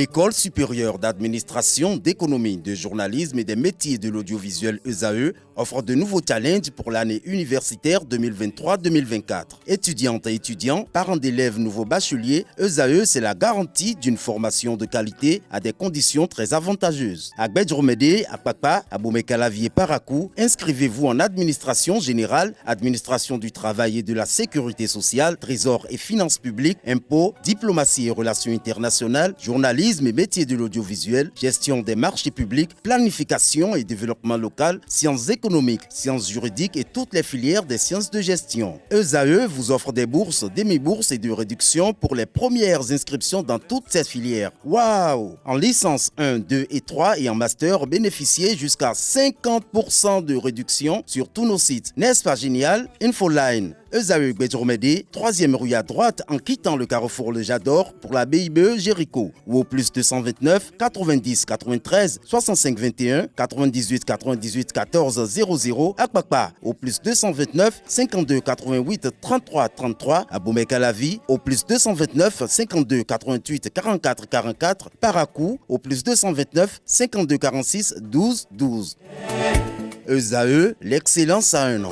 L'École supérieure d'administration, d'économie, de journalisme et des métiers de l'audiovisuel ESAE offre de nouveaux challenges pour l'année universitaire 2023-2024. Étudiantes et étudiants, parents d'élèves nouveaux bacheliers, ESAE, c'est la garantie d'une formation de qualité à des conditions très avantageuses. À Gbedjromede, à Papa, à Boumekalavi et Parakou, inscrivez-vous en administration générale, administration du travail et de la sécurité sociale, trésor et finances publiques, impôts, diplomatie et relations internationales, journalisme et métiers de l'audiovisuel, gestion des marchés publics, planification et développement local, sciences économiques, sciences juridiques et toutes les filières des sciences de gestion. ESAE vous offre des bourses, demi-bourses et de réductions pour les premières inscriptions dans toutes ces filières. Waouh! En licence 1, 2 et 3 et en master, bénéficiez jusqu'à 50% de réduction sur tous nos sites. N'est-ce pas génial? Infoline. ESAE Gbedjromede, 3e rue à droite en quittant le carrefour Le Jador pour la BIBE Jéricho ou au plus 229 90 93 65 21 98 98 14 00 à Kpakpa au plus 229 52 88 33 33 à Boumekalavi au plus 229 52 88 44 44 Parakou au plus 229 52 46 12 12. ESAE, l'excellence à un an.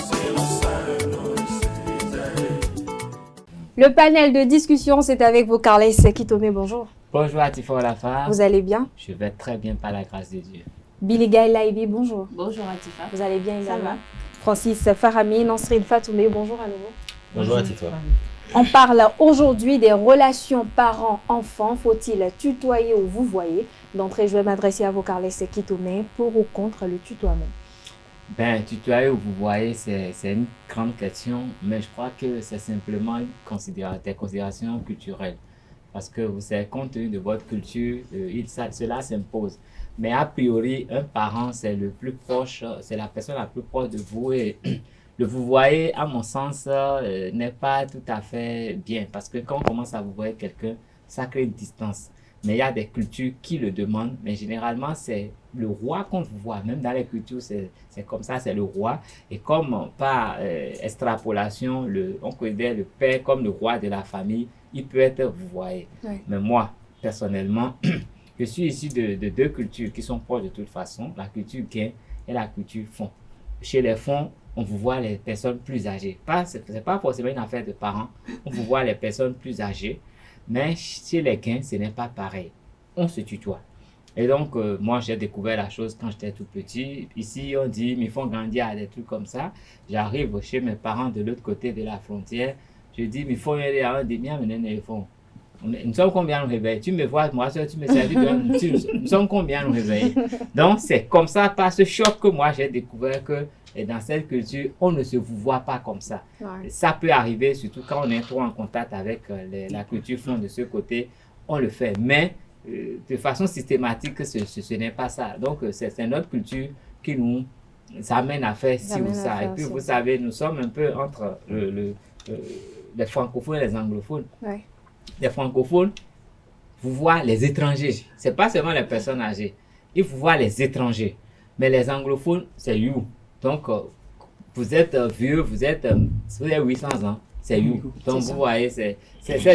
Le panel de discussion, c'est avec vous, Carles Sekitome. Bonjour. Bonjour Atifa Olafa. Vous allez bien? Je vais très bien par la grâce de Dieu. Billy Gaye Laibi, bonjour. Bonjour Atifa. Vous allez bien également? Francis Farami, Nansrine Fatoumé, bonjour à nouveau. Bonjour Atifa. On parle aujourd'hui des relations parents-enfants. Faut-il tutoyer ou vous voyez? D'entrée, je vais m'adresser à vous, Carles Sekitome, pour ou contre le tutoiement? Ben, tutoyer ou vous voyez, c'est une grande question, mais je crois que c'est simplement des considérations culturelles. Parce que vous savez, compte tenu de votre culture, cela s'impose. Mais a priori, un parent, c'est le plus proche, c'est la personne la plus proche de vous. Et le vous voyez, à mon sens, n'est pas tout à fait bien. Parce que quand on commence à vous voir quelqu'un, ça crée une distance. Mais il y a des cultures qui le demandent, mais généralement, c'est le roi qu'on vous voit. Même dans les cultures, c'est comme ça, c'est le roi. Et comme par extrapolation, on considère le père comme le roi de la famille, il peut être vous voyez. Oui. Mais moi, personnellement, je suis issu de deux cultures qui sont proches de toute façon, la culture gain et la culture fond. Chez les fonds, on vous voit les personnes plus âgées. Ce n'est pas forcément une affaire de parents, on vous voit les personnes plus âgées. Mais chez les gains, ce n'est pas pareil. On se tutoie. Et donc, moi, j'ai découvert la chose quand j'étais tout petit. Ici, on dit, ils font grandir à des trucs comme ça. J'arrive chez mes parents de l'autre côté de la frontière. Je dis, ils font aller à un demi, ils font. Nous sommes combien nous réveillés? Tu me vois, moi, tu me servis de nous sommes combien nous réveillés? Donc, c'est comme ça, par ce choc que moi, j'ai découvert que dans cette culture, on ne se vous voit pas comme ça. Ouais. Ça peut arriver, surtout quand on est trop en contact avec la culture fond de ce côté, on le fait. Mais de façon systématique, ce n'est pas ça. Donc, c'est notre culture qui nous amène à faire ci ou ça. Et puis, vous savez, nous sommes un peu entre les francophones et les anglophones. Ouais. Les francophones, vous voient les étrangers. Ce n'est pas seulement les personnes âgées. Ils vous voient les étrangers. Mais les anglophones, c'est you. Donc, vous êtes vieux, vous avez 800 ans, c'est you. Donc, vous voyez, ces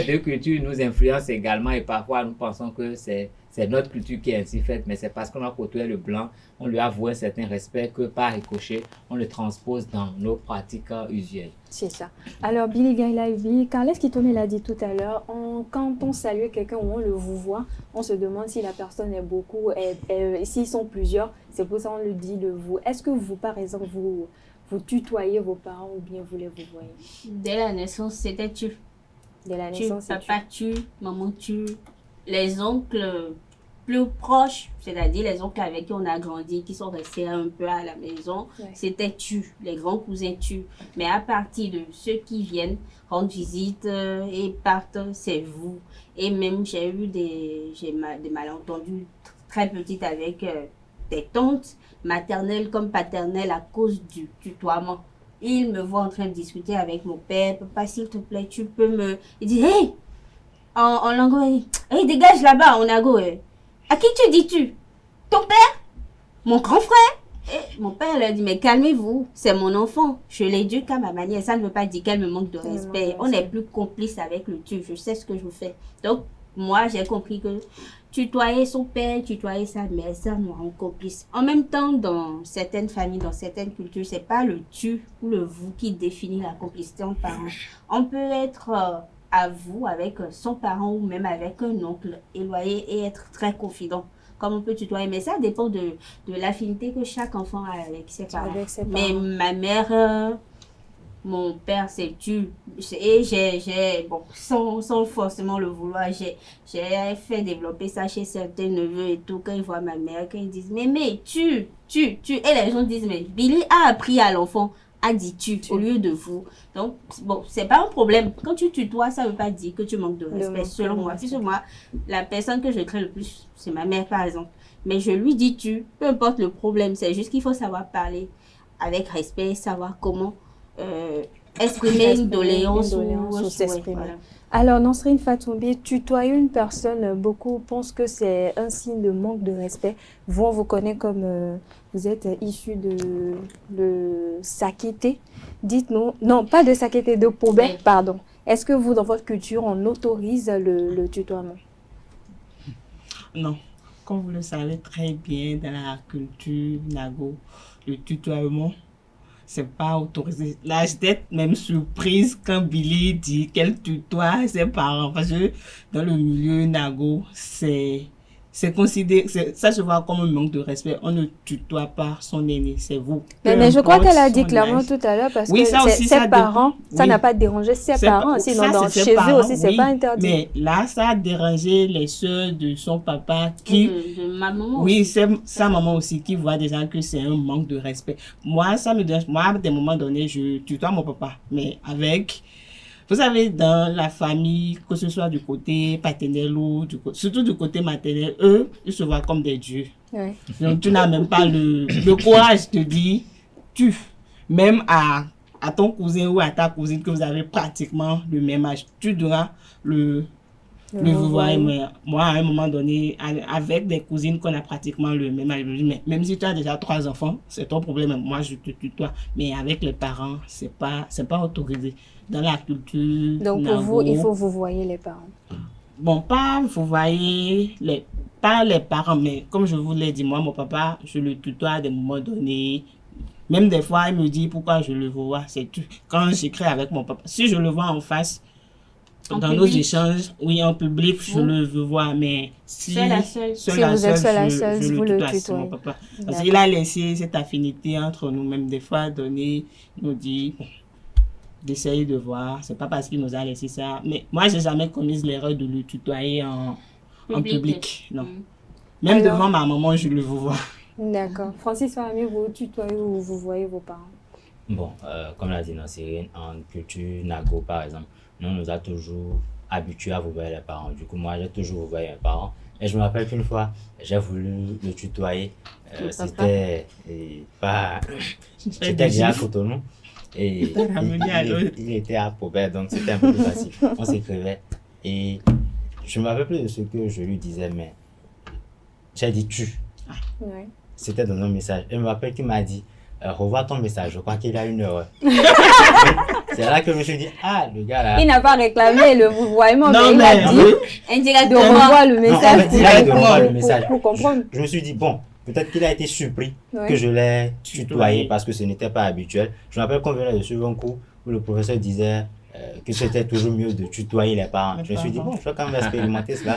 deux cultures nous influencent également et parfois nous pensons que c'est notre culture qui est ainsi faite, mais c'est parce qu'on a côtoyé le blanc, on lui a voué un certain respect que par ricochet, on le transpose dans nos pratiques usuelles. C'est ça. Alors, Billy Gaye Laibi, Carles Sekitome l'a dit tout à l'heure, quand on salue quelqu'un ou on le vous voit, on se demande si la personne est beaucoup, s'ils sont plusieurs, c'est pour ça qu'on le dit de vous. Est-ce que vous, par exemple, vous tutoyez vos parents ou bien vous les vous voyez? Dès la naissance, c'était tu. Dès la naissance, c'est papa tu, maman tu. Les oncles plus proches, c'est-à-dire les oncles avec qui on a grandi, qui sont restés un peu à la maison, ouais. C'était tu, les grands cousins tu. Mais à partir de ceux qui viennent rendre visite et partent, c'est vous. Et même j'ai eu des malentendus très petites avec des tantes, maternelles comme paternelles, à cause du tutoiement. Il me voit en train de discuter avec mon père. Papa, s'il te plaît, tu peux me... Il dit, hey! En langue, hey, dégage là-bas, en ago. À qui tu dis-tu? Ton père? Mon grand frère? Et mon père lui a dit, mais calmez-vous, c'est mon enfant. Je l'éduque à ma manière. Ça ne veut pas dire qu'elle me manque de respect. On est plus complice avec le tu. Je sais ce que je fais. Donc, moi, j'ai compris que tutoyer son père, tutoyer sa mère, ça nous rend complices. En même temps, dans certaines familles, dans certaines cultures, c'est pas le tu ou le vous qui définit la complicité entre parents. On peut être à vous avec son parent ou même avec un oncle éloigné et être très confident, comme on peut tutoyer. Mais ça dépend de l'affinité que chaque enfant a avec ses parents. Mais ma mère... mon père, c'est tu. Et bon, sans forcément le vouloir, j'ai fait développer ça chez certains neveux et tout. Quand ils voient ma mère, quand ils disent, mais tu. Et les gens disent, mais Billy a appris à l'enfant à dire tu au lieu de vous. Donc, bon, c'est pas un problème. Quand tu tutoies, ça veut pas dire que tu manques de respect, selon moi. Puisque moi, la personne que je crains le plus, c'est ma mère, par exemple. Mais je lui dis tu, peu importe le problème. C'est juste qu'il faut savoir parler avec respect, savoir comment exprimer une doléance ou s'exprimer. Voilà. Alors, Nansrine Fatoumbi, tutoyer une personne, beaucoup pensent que c'est un signe de manque de respect. Vous, on vous connaît comme vous êtes issu de Sakété. Dites-nous, non, pas de Sakété, de Pobé, oui. Pardon. Est-ce que vous, dans votre culture, on autorise le tutoiement? Non. Comme vous le savez très bien, dans la culture Nago, le tutoiement, c'est pas autorisé. Là, j'étais même surprise quand Billy dit qu'elle tutoie ses parents. Parce que dans le milieu Nago, c'est considéré, ça se voit comme un manque de respect. On ne tutoie pas son aîné, c'est vous. Mais je crois qu'elle a dit clairement tout à l'heure, parce que ses parents, ça n'a pas dérangé ses parents. Sinon, chez eux aussi, c'est pas interdit. Mais là, ça a dérangé les soeurs de son papa qui... ma maman oui, aussi. c'est sa maman aussi qui voit déjà que c'est un manque de respect. Moi, ça me dérange. Moi, à des moments donnés, je tutoie mon papa. Mais avec... Vous savez, dans la famille, que ce soit du côté paternel ou surtout du côté maternel, eux, ils se voient comme des dieux. Oui. Donc, tu n'as même pas le courage de dire tu. Même à ton cousin ou à ta cousine que vous avez pratiquement le même âge, tu dois le voir. Moi, à un moment donné, avec des cousines qu'on a pratiquement le même âge, je me dis, mais même si tu as déjà 3 enfants, c'est ton problème. Moi, je te tutoie. Mais avec les parents, c'est pas autorisé. Dans la culture. Donc, pour vous, il faut vous voyez les parents. Bon, pas vous voyez pas les parents, mais comme je vous l'ai dit, moi, mon papa, je le tutoie à des moments donnés. Même des fois, il me dit pourquoi je le vois. C'est tout. Quand j'écris avec mon papa, si je le vois en face, dans nos échanges, oui, en public, je le vois, mais si vous êtes seule je le tutoie, c'est mon papa. Parce qu'il a laissé cette affinité entre nous, même des fois, donné, il nous dit d'essayer de voir, c'est pas parce qu'il nous a laissé ça, mais moi, j'ai jamais commis l'erreur de le tutoyer en public, non. Même devant ma maman, je le vois. D'accord. Francis Farami, vous tutoyez ou vous voyez vos parents? Bon, comme l'a dit Nansrine, en culture Nago, par exemple, nous nous a toujours habitués à vous voir les parents. Du coup, moi, j'ai toujours vous voir mes parents. Et je me rappelle qu'une fois, j'ai voulu le tutoyer. C'était pas... J'étais déjà à Cotonou. Et il était à Pobé, donc c'était un peu plus facile. On s'écrivait. Et je ne me rappelle plus de ce que je lui disais, mais j'ai dit tu. Ouais. C'était dans un message. Et je me rappelle qu'il m'a dit revois ton message, je crois qu'il y a une erreur. C'est là que je me suis dit, ah, le gars là. Il n'a pas réclamé le vouvoiement, mais il a dit indirectement de revoir le message. De revoir le message. Pour comprendre. Je me suis dit, bon, peut-être qu'il a été surpris que je l'ai tutoyé parce que ce n'était pas habituel. Je me rappelle qu'on venait de suivre un cours où le professeur disait que c'était toujours mieux de tutoyer les parents. Je me suis dit, bon, je vais quand même expérimenter cela.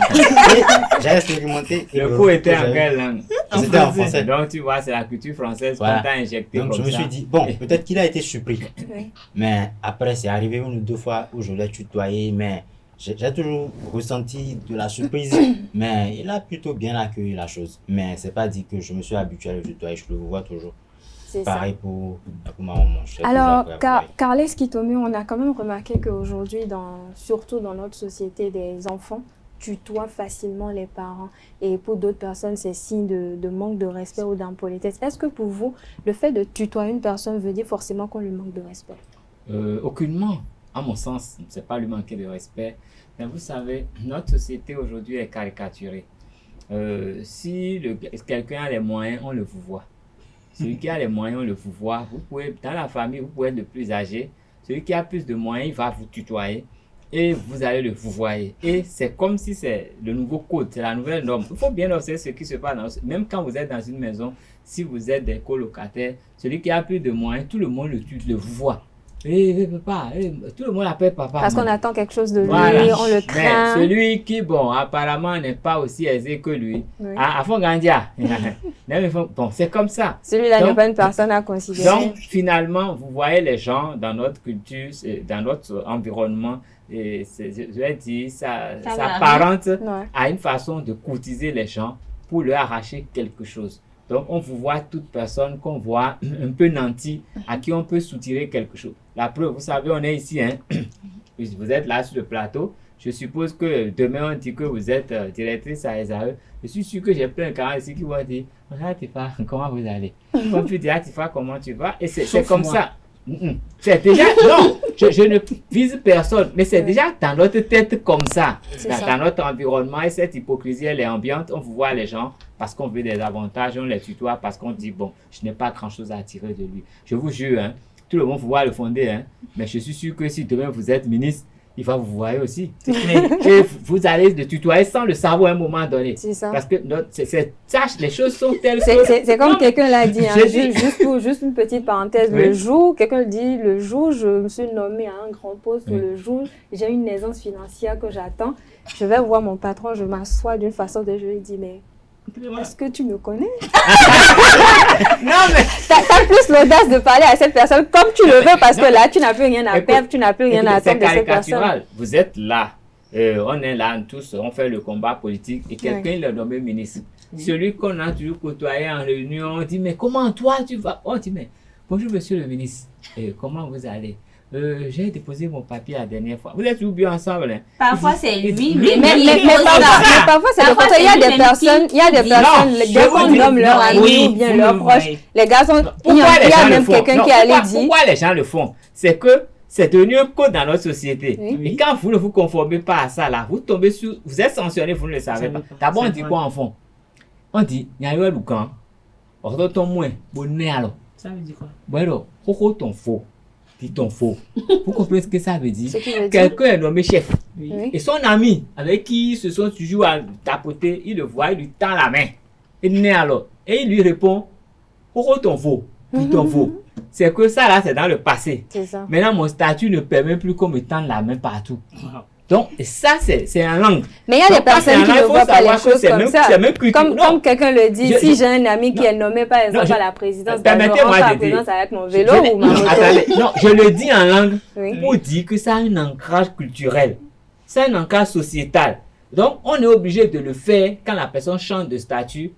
J'ai expérimenté. Le cours était en quelle langue? C'était en français. Donc, tu vois, c'est la culture française qu'on t'a injecté. Donc, je me suis dit, bon, peut-être qu'il a été surpris. Mais après, c'est arrivé 1 ou 2 fois où je l'ai tutoyé, mais j'ai toujours ressenti de la surprise. Mais il a plutôt bien accueilli la chose. Mais c'est pas dit que je me suis habitué à le tutoyer, je le vois toujours. Pareil pour ma maman. Alors, Carles Kitomi, on a quand même remarqué qu'aujourd'hui, surtout dans notre société, des enfants tutoient facilement les parents. Et pour d'autres personnes, c'est signe de manque de respect ou d'impolitesse. Est-ce que pour vous, le fait de tutoyer une personne veut dire forcément qu'on lui manque de respect? Aucunement. À mon sens, ce n'est pas lui manquer de respect. Mais vous savez, notre société aujourd'hui est caricaturée. Si quelqu'un a les moyens, on le vous voit. Celui qui a les moyens, on le vous voit. Vous pouvez, dans la famille, vous pouvez être le plus âgé. Celui qui a plus de moyens, il va vous tutoyer. et vous allez le vouvoyer. Et c'est comme si c'est le nouveau code, c'est la nouvelle norme. Il faut bien observer ce qui se passe. Même quand vous êtes dans une maison, si vous êtes des colocataires, celui qui a plus de moyens, tout le monde le vouvoie. Papa, tout le monde l'appelle papa. Parce qu'on attend quelque chose de lui, voilà. On le craint. Mais celui qui, bon, apparemment n'est pas aussi aisé que lui. Oui. À fond Gandia. Bon, c'est comme ça. Celui-là n'est pas une personne à considérer. Donc, finalement, vous voyez les gens dans notre culture, dans notre environnement, et je vais dire, ça s'apparente à une façon de courtiser les gens pour leur arracher quelque chose. Donc, on vous voit toute personne qu'on voit un peu nantie, à qui on peut soutirer quelque chose. La preuve, vous savez, on est ici, hein? Vous êtes là sur le plateau. Je suppose que demain, on dit que vous êtes directrice à SAE. Je suis sûr que j'ai plein de camarades ici qui vont dire, Tifa, comment vous allez? On peut dire, Tifa, comment tu vas? Et c'est comme ça. C'est déjà, non, je ne vise personne, mais c'est déjà dans notre tête comme ça, dans notre environnement, et cette hypocrisie, elle est ambiante. On vous voit les gens parce qu'on veut des avantages, on les tutoie parce qu'on dit, bon, je n'ai pas grand chose à tirer de lui. Je vous jure, hein, tout le monde vous voit le fonder, hein, mais je suis sûr que si demain vous êtes ministre, il va vous voir aussi. Et vous allez le tutoyer sans le savoir à un moment donné. C'est ça. Parce que les choses sont telles que... C'est comme quelqu'un l'a dit, hein, juste une petite parenthèse. Oui. Quelqu'un dit, le jour je me suis nommé à un grand poste, le jour j'ai une aisance financière que j'attends, je vais voir mon patron, je m'assois d'une façon de je lui dis, mais est-ce que tu me connais? Non, mais t'as plus l'audace de parler à cette personne comme tu le veux parce que là, tu n'as plus rien à perdre, tu n'as plus rien à attendre de cette personne. Vous êtes là, on est là tous, on fait le combat politique et quelqu'un l'a nommé ministre. Celui qu'on a toujours côtoyé en réunion, on dit, mais comment toi tu vas? On dit, mais bonjour monsieur le ministre, comment vous allez? J'ai déposé mon papier la dernière fois. Vous êtes toujours bien ensemble, hein? Parfois c'est lui, mais parfois c'est le contraire. Il y a des personnes, les gars qu'on nomme leur ami ou bien leurs proches. Les gars sont, il y a même quelqu'un qui allait dire. Pourquoi les gens le font? C'est que c'est devenu un code dans notre société. Et quand vous ne vous conformez pas à ça là, vous tombez sur, vous êtes sanctionné, vous ne le savez pas. D'abord on dit quoi en fond? On dit, il y a eu un loucan. On ton moins, bonnet alors. Ça veut dire quoi? Bon, alors, ton faux. Dit ton faux. Vous comprenez ce que ça veut dire? Quelqu'un est nommé chef. Oui. Et son ami, avec qui ils se sont toujours à tapoter, il le voit, il lui tend la main. Il naît alors. Et il lui répond, pourquoi ton faux? Dit ton faux. C'est que ça là, c'est dans le passé. Maintenant, mon statut ne permet plus qu'on me tende la main partout. Donc, ça, c'est en langue. Mais il y a des personnes qui ne voient pas les choses comme ça. Comme quelqu'un le dit, si j'ai un ami qui est nommé, par exemple, à la présidence, permettez-moi de dire, avec mon vélo ou ma moto. Non, je le dis en langue pour dire que ça a un ancrage culturel. C'est un ancrage sociétal. Donc, on est obligé de le faire quand la personne change de statut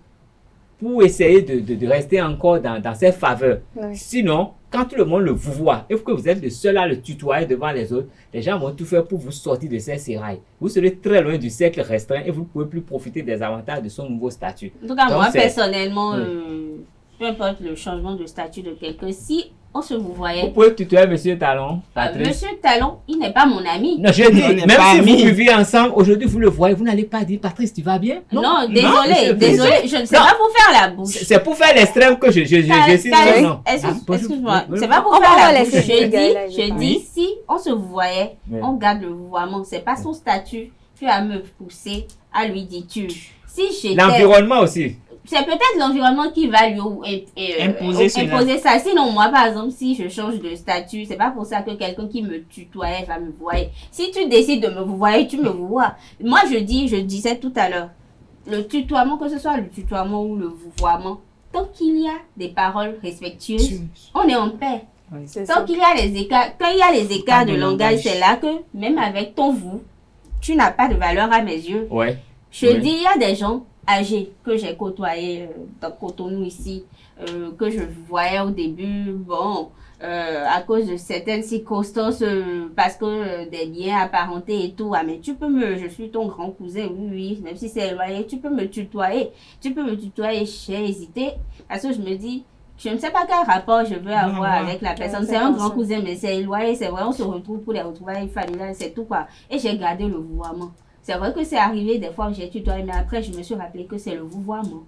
pour essayer de rester encore dans ses faveurs. Sinon, quand tout le monde le vous voit et que vous êtes le seul à le tutoyer devant les autres, les gens vont tout faire pour vous sortir de ces sérails. Vous serez très loin du cercle restreint et vous ne pouvez plus profiter des avantages de son nouveau statut. En tout cas, moi, personnellement, peu importe le changement de statut de quelqu'un, si on se vous voyait... Vous pouvez tutoyer Monsieur Talon, Patrice. Monsieur Talon, il n'est pas mon ami. Non, je dis, même si vous vivez ensemble, aujourd'hui vous le voyez, vous n'allez pas dire, Patrice, tu vas bien? Non, désolé, je ne sais pas pour faire la bouche. C'est pour faire l'extrême que je cite non. Excuse-moi, c'est pas pour faire la bouche. Je dis, si on se vous voyait, on garde le vouvoiement. C'est pas son statut, tu vas me pousser à lui dire tu. Si l'environnement aussi. C'est peut-être l'environnement qui va lui imposer ça. Sinon, moi, par exemple, si je change de statut, c'est pas pour ça que quelqu'un qui me tutoyait va me voir. Si tu décides de me voir, tu me vois. Moi, je disais tout à l'heure, le tutoiement, que ce soit le tutoiement ou le vouvoiement, tant qu'il y a des paroles respectueuses, on est en paix. Tant qu'il y a les écarts, quand il y a les écarts de langage, c'est là que, même avec ton vous, tu n'as pas de valeur à mes yeux. Je dis, il y a des gens âgés que j'ai côtoyés dans Cotonou ici, que je voyais au début, à cause de certaines circonstances, parce que des liens apparentés et tout, mais je suis ton grand cousin, oui, même si c'est éloigné, tu peux me tutoyer, j'ai hésité, parce que je me dis, je ne sais pas quel rapport je veux avoir avec la personne, c'est un grand cousin, mais c'est éloigné, c'est vrai, on se retrouve pour les retrouvailles familiales, c'est tout quoi, et j'ai gardé le vouvoiement. C'est vrai que c'est arrivé des fois où j'ai tutoyé, mais après je me suis rappelé que c'est le vouvoiement.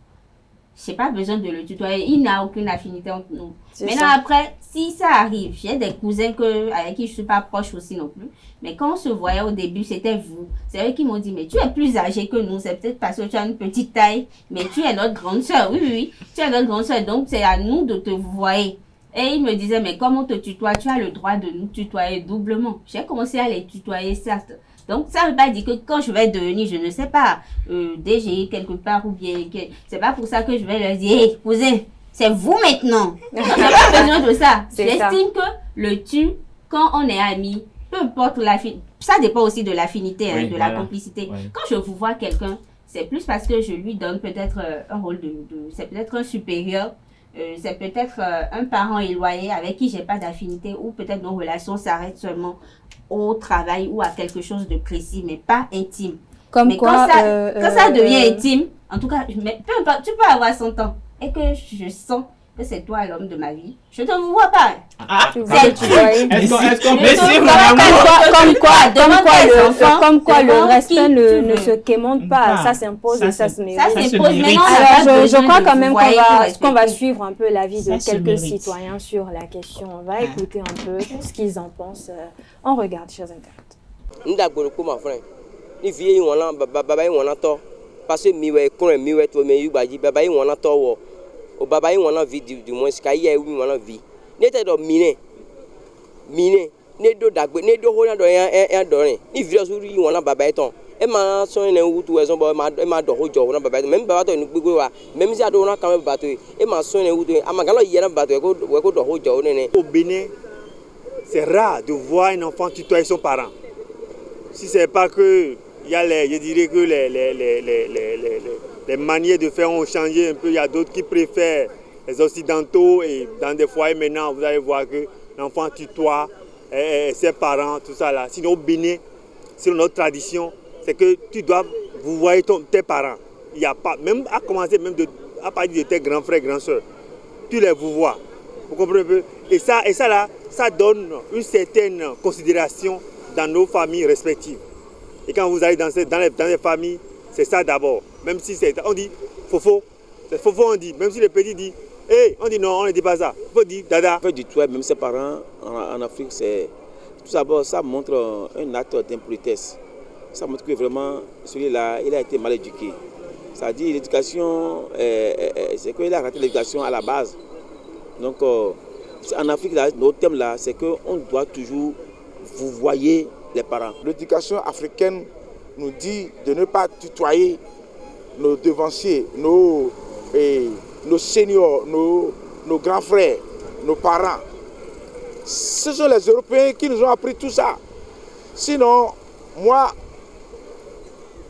j'ai pas besoin de le tutoyer. Il n'a aucune affinité entre nous. Maintenant, ça. après, si ça arrive, j'ai des cousins avec qui je suis pas proche aussi non plus. Mais quand on se voyait au début, c'était vous. C'est eux qui m'ont dit, mais tu es plus âgé que nous. C'est peut-être parce que tu as une petite taille, mais tu es notre grande sœur. Oui, oui, tu es notre grande sœur. Donc, c'est à nous de te vouvoyer. Et il me disait, mais comme on te tutoie, tu as le droit de nous tutoyer doublement. J'ai commencé à les tutoyer, certes. Donc, ça ne veut pas dire que quand je vais devenir, je ne sais pas, DG quelque part ou bien, c'est pas pour ça que je vais leur dire, hé, cousin, c'est vous maintenant. Non, j'ai pas besoin de ça. J'estime que le tu, quand on est amis, peu importe l'affinité, ça dépend aussi de l'affinité, Oui, de voilà. la complicité. Oui. Quand je vous vois quelqu'un, c'est plus parce que je lui donne peut-être un rôle c'est peut-être un supérieur. C'est peut-être un parent éloigné avec qui j'ai pas d'affinité ou peut-être nos relations s'arrêtent seulement au travail ou à quelque chose de précis, mais pas intime. Comme Mais quoi, quand ça devient intime, en tout cas, peu importe, tu peux avoir 100 ans et que je sens que c'est toi l'homme de ma vie, je te vois pas. Tu vois, tu vois. Est-ce qu'on peut Monsieur, dire Comme quoi, le devant respect qui tu ne veux. se quémande pas. Ça s'impose et ça se mérite. Ça se s'impose. mérite. Maintenant, on n'a pas Alors, je besoin crois de quand même vous voyer pour qu'on va respecter. suivre un peu l'avis de Ça se quelques mérite. citoyens sur la question. On va écouter un peu ce qu'ils en pensent. On regarde, chers internautes. Ndagbolo ko ma frère ni vie yi wona baba yi wona to parce que miwe kun miwe to me yubaji baba yi wona to wo o baba yi wona vie du moins ka yi wi wona vie ne te do mine ne do dagbe ne do ho na do yan do rin ni vie so ri wona baba yi ton e ma so ne wutu e so bo e ma do ho jo wona baba yi même baba to ni gbegbe wa même si ado wona kan baba to e ma so ne wutu amagalo yi na baba to e ko do ho jo ne. Au Bénin, c'est rare de voir un enfant tutoyer son parent. Si ce n'est pas que, je dirais que les manières de faire ont changé un peu. Il y a d'autres qui préfèrent les occidentaux et dans des foyers maintenant, vous allez voir que l'enfant tutoie ses parents, tout ça là. Sinon au Bénin, selon notre tradition, c'est que tu dois vous voyez tes parents. Il n'y a pas, même à commencer même à partir de tes grands frères, grands soeurs, tu les vous vois. Vous comprenez un peu? Et ça là, ça donne une certaine considération dans nos familles respectives. Et quand vous allez dans les familles, c'est ça d'abord. Même si on dit Fofo, c'est Fofo on dit. Même si le petit dit, hey, on dit non, on ne dit pas ça. Il faut dire Dada. Faire du tutoyer même ses parents en Afrique, c'est tout d'abord ça montre un acte d'impolitesse. Ça montre que vraiment celui-là, il a été mal éduqué. Ça dit l'éducation, c'est qu'il a raté l'éducation à la base. Donc en Afrique, là, notre thème là, c'est qu'on doit toujours vous voyez les parents. L'éducation africaine nous dit de ne pas tutoyer nos devanciers, nos seniors, nos grands frères, nos parents. Ce sont les Européens qui nous ont appris tout ça. Sinon, moi,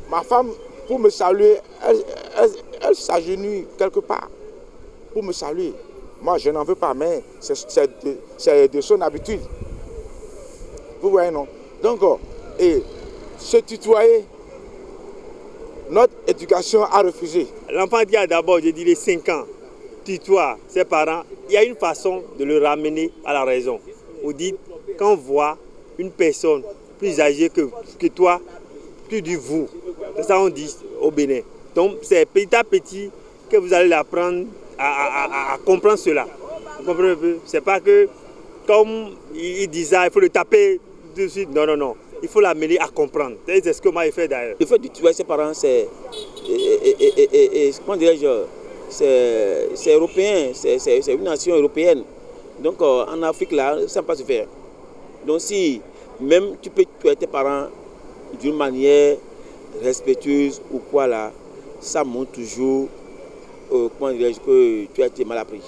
ma femme, pour me saluer, elle s'agenouille quelque part pour me saluer. Moi, je n'en veux pas, mais c'est de son habitude. Vous voyez, non? Donc, et se tutoyer, notre éducation a refusé. L'enfant qui a d'abord, je dirais, 5 ans, tutoie ses parents, il y a une façon de le ramener à la raison. Vous dites, quand on voit une personne plus âgée que toi, tu dis vous. C'est ça on dit au Bénin. Donc, c'est petit à petit que vous allez l'apprendre à comprendre cela. Vous comprenez un peu? C'est pas que, comme il dit ça, il faut le taper de suite. Non, non, non. Il faut l'amener à comprendre. C'est ce que moi j'ai fait d'ailleurs. Le fait de tuer ses parents, c'est comment dirais-je, c'est européen, c'est une nation européenne. Donc en Afrique là, ça ne peut pas se faire. Donc si même tu peux tuer tes parents d'une manière respectueuse ou quoi là, ça montre toujours comment dirais-je que tu as été mal appris.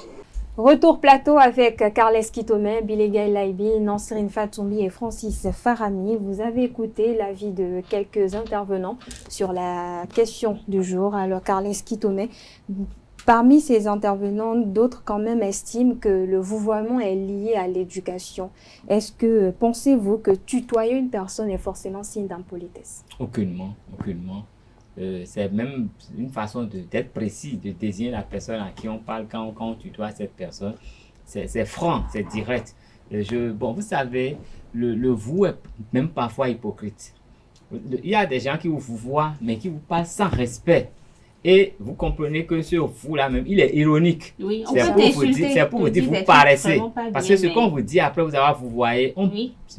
Retour plateau avec Carles Kitome, Bilegaï Laibi, Nansirine Fatoumbi et Francis Farami. Vous avez écouté l'avis de quelques intervenants sur la question du jour. Alors Carles Kitome, parmi ces intervenants, d'autres quand même estiment que le vouvoiement est lié à l'éducation. Est-ce que pensez-vous que tutoyer une personne est forcément signe d'impolitesse? Aucunement, aucunement. C'est même une façon d'être précis, de désigner la personne à qui on parle quand on tutoie cette personne. C'est franc, c'est direct. Bon, vous savez, le vous est même parfois hypocrite. Il y a des gens qui vous voient, mais qui vous parlent sans respect. Et vous comprenez que ce vous-là même, il est ironique. Oui, on c'est peut pour vous dire, c'est pour vous dire, vous paraissez. Parce que ce qu'on vous dit après vous avoir vous voyez,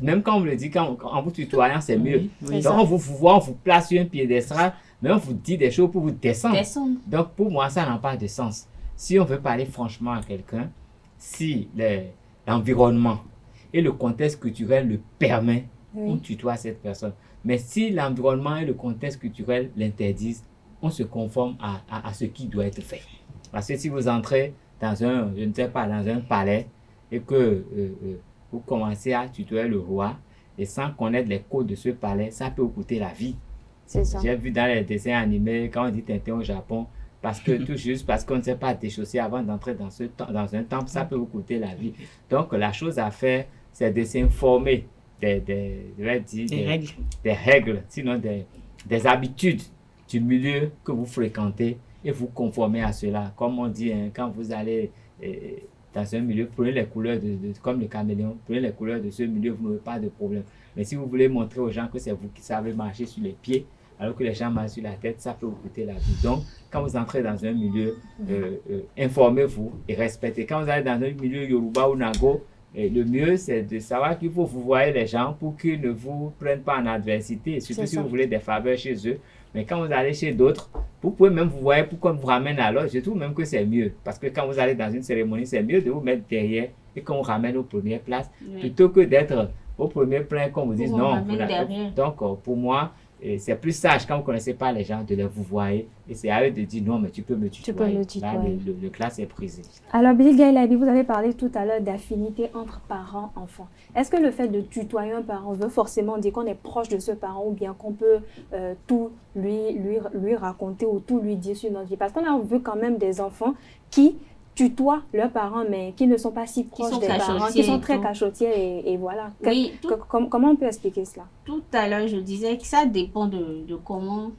même quand on vous le dit, en vous tutoyant, c'est mieux. Donc on vous voit, on vous place sur un piédestal, mais on vous dit des choses pour vous descendre. Donc pour moi, ça n'a pas de sens. Si on veut parler franchement à quelqu'un, si l'environnement et le contexte culturel le permet, on tutoie cette personne. Mais si l'environnement et le contexte culturel l'interdisent, on se conforme à ce qui doit être fait. Parce que si vous entrez dans un, je ne sais pas, dans un palais et que vous commencez à tutoyer le roi et sans connaître les codes de ce palais, ça peut vous coûter la vie. C'est ça. J'ai vu dans les dessins animés, quand on dit Tintin au Japon, parce que tout juste parce qu'on ne sait pas déchausser avant d'entrer dans un temple, ça peut vous coûter la vie. Donc la chose à faire, c'est de s'informer des règles, sinon des habitudes du milieu que vous fréquentez et vous conformer à cela. Comme on dit, hein, quand vous allez dans un milieu, prenez les couleurs comme le caméléon, prenez les couleurs de ce milieu, vous n'aurez pas de problème. Mais si vous voulez montrer aux gens que c'est vous qui savez marcher sur les pieds, alors que les gens marchent sur la tête, ça peut vous coûter la vie. Donc, quand vous entrez dans un milieu, informez-vous et respectez. Quand vous allez dans un milieu Yoruba ou Nago, le mieux, c'est de savoir qu'il faut vous voir les gens pour qu'ils ne vous prennent pas en adversité, surtout si vous voulez des faveurs chez eux. Mais quand vous allez chez d'autres, vous pouvez même vous voir pour qu'on vous ramène à l'ordre. Je trouve même que c'est mieux. Parce que quand vous allez dans une cérémonie, c'est mieux de vous mettre derrière et qu'on vous ramène aux premières places, plutôt que d'être au premier plan et qu'on vous dise non. Donc, pour moi, c'est plus sage quand vous ne connaissez pas les gens de les vous voyer et c'est à eux de dire non, mais tu peux me tutoyer. Là, le classe est brisé. Alors, Billy Gailabi, vous avez parlé tout à l'heure d'affinité entre parents-enfants. Est-ce que le fait de tutoyer un parent veut forcément dire qu'on est proche de ce parent ou bien qu'on peut tout lui raconter ou tout lui dire sur notre vie? Parce qu'on a vu quand même des enfants qui tutoient leurs parents, mais qui ne sont pas si proches des parents, qui sont très cachotiers et voilà. Oui, comment on peut expliquer cela? Tout à l'heure, je disais que ça dépend de comment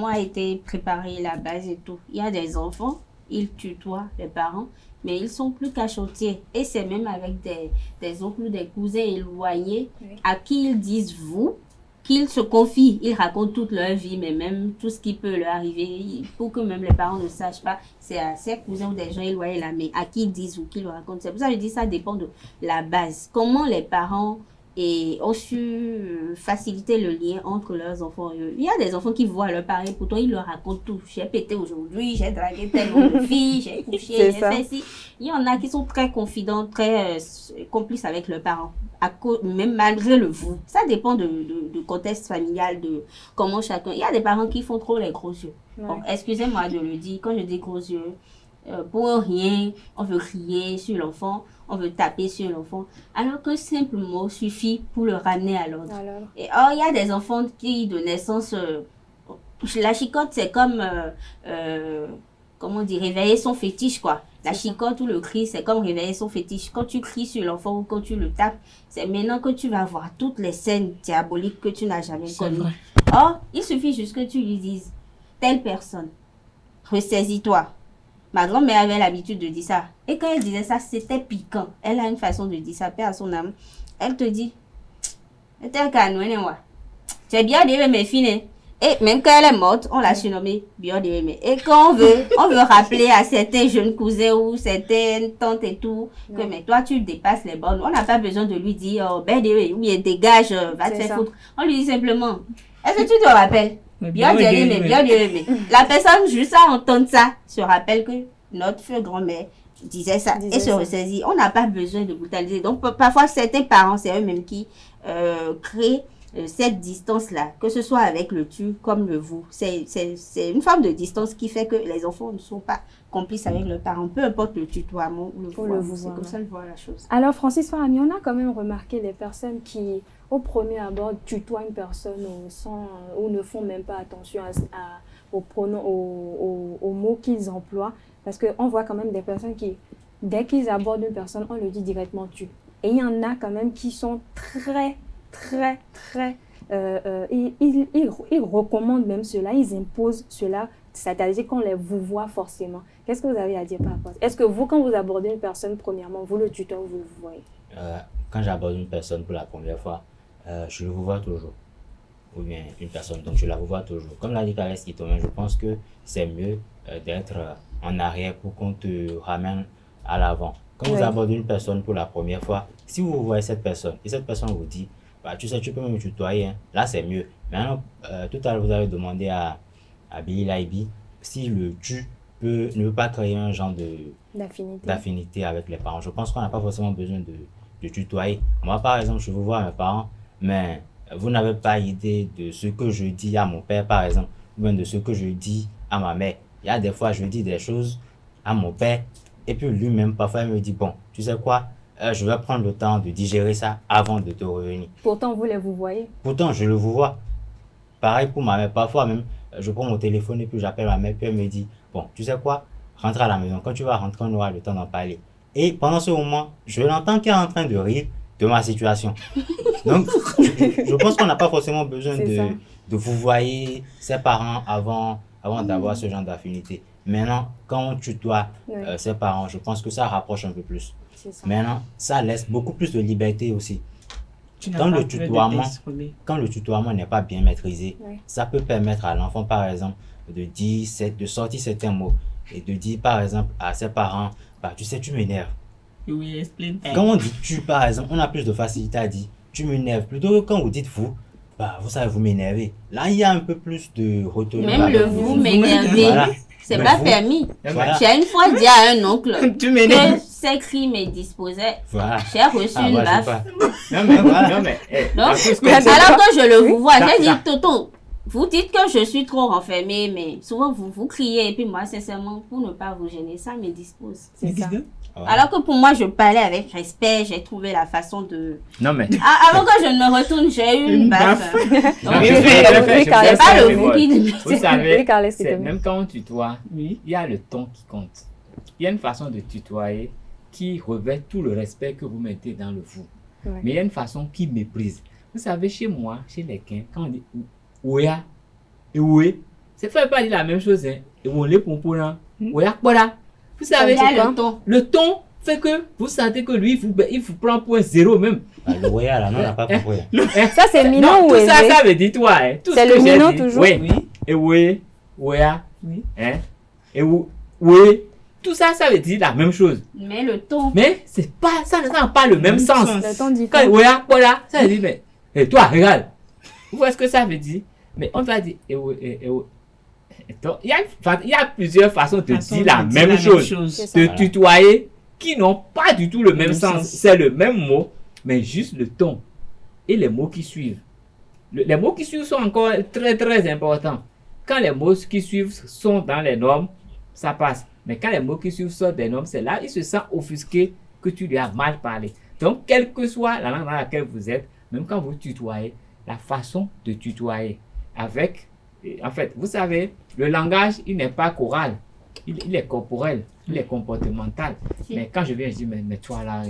a été préparée la base et tout. Il y a des enfants, ils tutoient les parents, mais ils sont plus cachotiers. Et c'est même avec des oncles ou des cousins éloignés à qui ils disent vous, qu'ils se confient, ils racontent toute leur vie, mais même tout ce qui peut leur arriver, pour que même les parents ne sachent pas, c'est à ces cousins ou des gens éloignés là, mais à qui ils disent ou qui leur racontent. C'est pour ça que je dis ça dépend de la base. Comment les parents ont su faciliter le lien entre leurs enfants. Il y a des enfants qui voient leurs parents, pourtant ils leur racontent tout. J'ai pété aujourd'hui, j'ai dragué telle fille, j'ai couché, j'ai fait ci. Il y en a qui sont très confidents, très complices avec leurs parents. Même malgré le vous. Ça dépend du contexte familial, de comment chacun... Il y a des parents qui font trop les gros yeux. Bon, excusez-moi de le dire, quand je dis gros yeux, pour rien, on veut crier sur l'enfant, on veut taper sur l'enfant, alors que simple mot suffit pour le ramener à l'ordre. Et il y a des enfants qui, de naissance, la chicotte, c'est comme, comment on dit, réveiller son fétiche, quoi. La chicotte ou le cri, c'est comme réveiller son fétiche. Quand tu cries sur l'enfant ou quand tu le tapes, c'est maintenant que tu vas voir toutes les scènes diaboliques que tu n'as jamais connues. Or, il suffit juste que tu lui dises, telle personne, ressaisis-toi. Ma grand-mère avait l'habitude de dire ça. Et quand elle disait ça, c'était piquant. Elle a une façon de dire ça, paix à son âme. Elle te dit, tu es bien dit, mes filles. Et même quand elle est morte, on l'a surnommée Biodémé. Et quand on veut rappeler à certains jeunes cousins ou certaines tantes et tout, que mais toi tu dépasses les bornes, on n'a pas besoin de lui dire, oh ben oui, dégage, va te faire foutre. On lui dit simplement, est-ce que tu te rappelles? Biodémé. La personne juste à entendre ça se rappelle que notre feu grand-mère disait ça et se ressaisit. On n'a pas besoin de brutaliser. Donc parfois certains parents, c'est eux-mêmes qui créent cette distance-là, que ce soit avec le tu comme le vous. C'est une forme de distance qui fait que les enfants ne sont pas complices avec leurs parents, peu importe le tutoiement ou le vous. C'est comme ça que je vois la chose. Alors Francis Farami, on a quand même remarqué des personnes qui, au premier abord, tutoient une personne ou ne font même pas attention aux pronoms, aux mots qu'ils emploient, parce qu'on voit quand même des personnes qui, dès qu'ils abordent une personne, on le dit directement tu. Et il y en a quand même qui sont très ils recommandent même cela, ils imposent cela, c'est-à-dire qu'on les vous voit forcément. Qu'est-ce que vous avez à dire par rapport à ça? Est-ce que vous, quand vous abordez une personne, premièrement, vous le tutoyez ou vous le voyez? Quand j'aborde une personne pour la première fois, je le vois toujours. ou bien une personne, donc je la revois toujours. Comme l'a dit Carles Kitomen, je pense que c'est mieux d'être en arrière pour qu'on te ramène à l'avant. Quand vous abordez une personne pour la première fois, si vous voyez cette personne et cette personne vous dit, bah, tu sais, tu peux me tutoyer, hein. Là c'est mieux. Maintenant, tout à l'heure vous avez demandé à Billy Laibi si le tu ne peut pas créer un genre d'affinité avec les parents. Je pense qu'on n'a pas forcément besoin de tutoyer. Moi par exemple, je vous vois à mes parents, mais vous n'avez pas idée de ce que je dis à mon père par exemple, ou bien de ce que je dis à ma mère. Il y a des fois je dis des choses à mon père et puis lui-même parfois il me dit bon, tu sais quoi, je vais prendre le temps de digérer ça avant de te revenir. Pourtant vous voyez. Pourtant je le vous vois. Pareil pour ma mère, parfois même je prends mon téléphone et puis j'appelle ma mère puis elle me dit bon, tu sais quoi, rentre à la maison, quand tu vas rentrer on aura le temps d'en parler. Et pendant ce moment je l'entends qu'elle est en train de rire de ma situation. Donc je pense qu'on n'a pas forcément besoin de vous voyer ses parents avant d'avoir ce genre d'affinité. Maintenant, quand on tutoie ses parents, je pense que ça rapproche un peu plus. Maintenant, ça laisse beaucoup plus de liberté aussi. Quand le tutoiement n'est pas bien maîtrisé, ça peut permettre à l'enfant, par exemple, de sortir certains mots et de dire, par exemple, à ses parents, bah, tu sais, tu m'énerves. Oui, explique. Quand on dit tu, par exemple, on a plus de facilité à dire tu m'énerves. Plutôt que quand vous dites vous, bah, vous savez, vous m'énervez. Là, il y a un peu plus de retenue. Même le vous m'énervez, voilà. c'est pas permis. Voilà. J'ai une fois dit à un oncle Tu m'énerves. que ses cris me disposaient. Voilà. J'ai reçu une baffe. Non, mais, alors que je le vous vois, j'ai dit tonton, vous dites que je suis trop renfermée, mais souvent vous criez et puis moi, sincèrement, pour ne pas vous gêner, ça me dispose. C'est ça. Alors que pour moi, je parlais avec respect, j'ai trouvé la façon de... Non, mais... Avant que je ne me retourne, j'ai eu une baffe. C'est pas le vous qui... Vous savez, même quand on tutoie, il y a le ton qui compte. Il y a une façon de tutoyer qui revêt tout le respect que vous mettez dans le vous. Mais il y a une façon qui méprise. Vous savez, chez moi, chez les Quins, quand on dit ouya et oué, c'est pas dire la même chose. Hein. Et on les pompons, ouya, voilà. Vous savez, le ton fait que vous sentez que lui, il vous prend point zéro même. Ah, le ouya là, non, on n'a pas compris. Ça, c'est mignon ou tout ça veut dire toi. Hein. C'est le mignon toujours. Oui. Et oué, ouya, hein. Et oué. Tout ça, ça veut dire la même chose. Mais le ton. Mais c'est pas, ça n'a pas le même sens. Le ton différent. Quand ouya, voilà, ça veut dire, mais, et toi, regarde. Vous voyez ce que ça veut dire? Mais on va dire, donc, il y a plusieurs façons de dire la même chose, de tutoyer, qui n'ont pas du tout le même sens. C'est le même mot, mais juste le ton et les mots qui suivent. Les mots qui suivent sont encore très très importants. Quand les mots qui suivent sont dans les normes, ça passe. Mais quand les mots qui suivent sortent des normes, c'est là il se sent offusqué que tu lui as mal parlé. Donc, quelle que soit la langue dans laquelle vous êtes, même quand vous tutoyez, la façon de tutoyer avec... En fait, vous savez, le langage, il n'est pas choral. Il est corporel, il est comportemental. Mais quand je viens, je dis, mais toi là,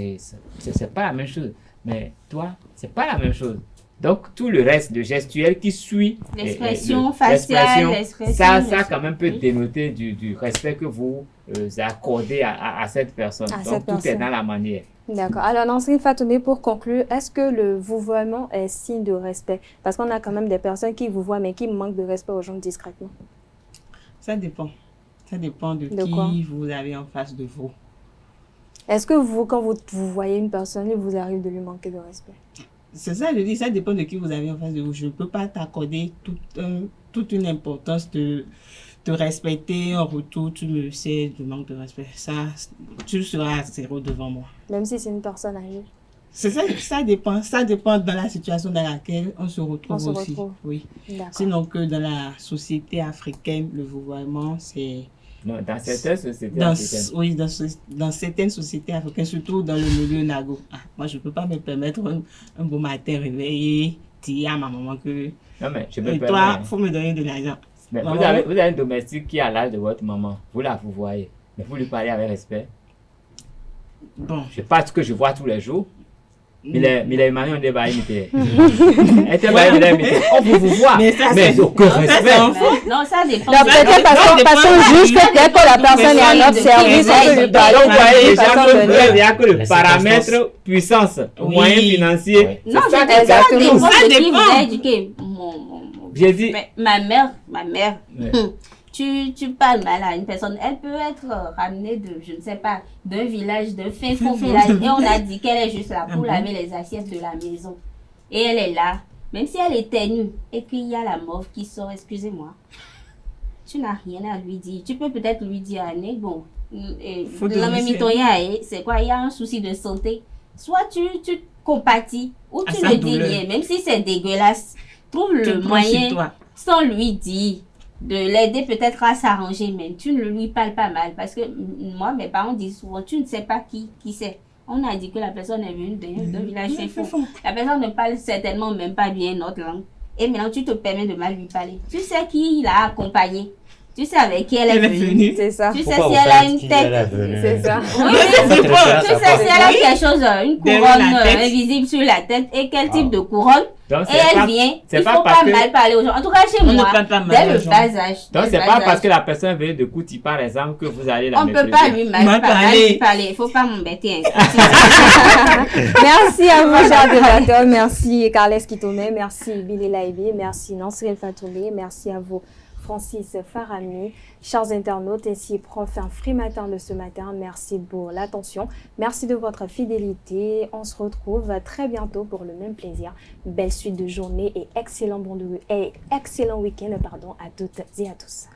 c'est pas la même chose. Mais toi, c'est pas la même chose. Donc, tout le reste, le gestuel qui suit... L'expression faciale, ça quand même peut dénoter du respect que vous accordez à cette personne. Donc, tout est dans la manière. D'accord. Alors, Nansrine Fatoumé, pour conclure, est-ce que le vouvoiement est signe de respect? Parce qu'on a quand même des personnes qui vous voient, mais qui manquent de respect aux gens discrètement. Ça dépend. Ça dépend de qui vous avez en face de vous. Est-ce que vous, quand vous voyez une personne, il vous arrive de lui manquer de respect? C'est ça, je dis, ça dépend de qui vous avez en face de vous. Je ne peux pas t'accorder toute une importance de te respecter en retour, tu me sais, du manque de respect. Ça, tu seras à zéro devant moi. Même si c'est une personne âgée. C'est ça, ça dépend dans la situation dans laquelle on se retrouve aussi. Oui. Sinon que dans la société africaine, le vouvoiement, c'est... Non, dans certaines sociétés africaines. Oui, dans certaines sociétés africaines, surtout dans le milieu nago. Moi, je ne peux pas me permettre un beau matin réveillé, dire à ma maman que... Non, mais je peux pas. Toi, il faut me donner de l'argent. Mais vous avez un domestique qui est à l'âge de votre maman. Vous la vous voyez. Mais vous lui parlez avec respect. Bon. Je sais pas ce que je vois tous les jours. Il est marié, on débat imité. On vous voit. Mais aucun respect. Non, ça dépend. Peut-être parce qu'on juge que dès que la personne est à notre service, on peut lui parler. Donc, vous voyez, il n'y a que le paramètre puissance, moyen financier. Non, ça dépend de qui vous a éduqué. J'ai dit... Mais ma mère, Ouais. tu parles mal à une personne, elle peut être ramenée de, je ne sais pas, d'un village, d'un fin fond village, et on a dit qu'elle est juste là pour laver les assiettes de la maison. Et elle est là, même si elle était nue, et qu'il y a la mauve qui sort, excusez-moi, tu n'as rien à lui dire. Tu peux peut-être lui dire, Anne, bon, c'est quoi, il y a un souci de santé. Soit tu compatis, ou tu ne dis rien, même si c'est dégueulasse, trouve le moyen, sans lui dire, de l'aider peut-être à s'arranger, mais tu ne lui parles pas mal. Parce que moi, mes parents disent souvent, tu ne sais pas qui c'est. On a dit que la personne est venue d'un village fond. La personne ne parle certainement même pas bien notre langue. Et maintenant, tu te permets de mal lui parler. Tu sais qui l'a accompagné. Tu sais avec qui elle est venue. C'est ça. Tu sais si elle a une tête. C'est ça. Oui, tu sais si elle a quelque chose, une couronne invisible sur la tête et quel type de couronne. Donc, et elle vient. Il ne faut pas mal parler aux gens. En tout cas, chez moi, dès le bas âge. Donc, c'est pas parce que la personne vient de Kouti, par exemple, que vous allez la mépriser. On ne peut pas lui mal parler. Il ne faut pas m'embêter. Merci à vous, chers débatteurs. Merci, Carles Kitome. Merci, Billy Laibi. Merci, Nansrine Fatoulé. Merci à vous, Francis Farami. Chers internautes, ainsi prof un free matin de ce matin. Merci pour l'attention. Merci de votre fidélité. On se retrouve très bientôt pour le même plaisir. Belle suite de journée et excellent week-end à toutes et à tous.